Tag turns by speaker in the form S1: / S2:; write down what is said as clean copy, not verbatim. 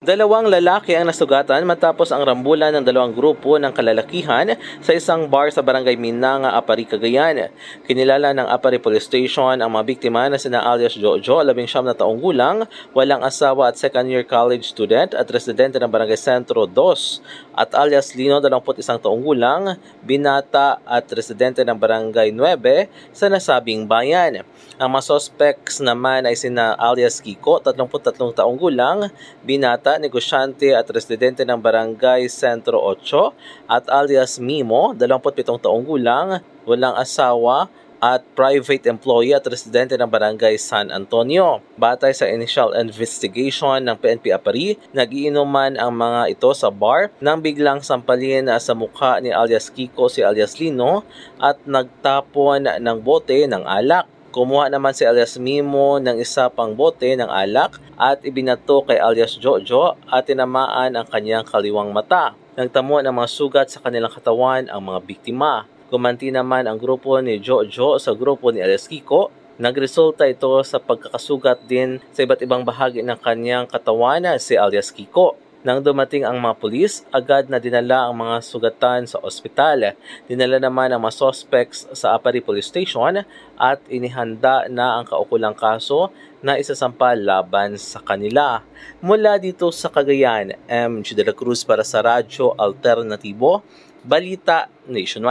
S1: Dalawang lalaki ang nasugatan matapos ang rambulan ng dalawang grupo ng kalalakihan sa isang bar sa barangay Minanga, Apari, Cagayan. Kinilala ng Apari Police Station ang mga biktima na sina alias Jojo, 19 na taong gulang, walang asawa at second-year college student at residente ng Barangay Sentro 2, at alias Lino, 21 taong gulang, binata at residente ng Barangay 9 sa nasabing bayan. Ang mga suspects naman ay sina alias Kiko, 33 taong gulang, binata, negosyante at residente ng Barangay Sentro 8, at alias Mimo, 27 taong gulang, walang asawa at private employee at residente ng Barangay San Antonio. Batay sa initial investigation ng PNP Apari, nagiinuman ang mga ito sa bar nang biglang sampalin sa mukha ni alias Kiko si alias Lino at nagtapon ng bote ng alak. Kumuha naman si alias Mimo ng isa pang bote ng alak at ibinato kay alias Jojo at tinamaan ang kanyang kaliwang mata. Nagtamo ng mga sugat sa kanilang katawan ang mga biktima. Gumanti naman ang grupo ni Jojo sa grupo ni alias Kiko. Nagresulta ito sa pagkakasugat din sa iba't ibang bahagi ng kanyang katawan si alias Kiko. Nang dumating ang mga pulis, agad na dinala ang mga sugatan sa ospital. Dinala naman ang mga suspects sa Apari Police Station at inihanda na ang kaukulang kaso na isasampa laban sa kanila. Mula dito sa Cagayan, MG de la Cruz para sa Radyo Alternatibo, Balita Nationwide.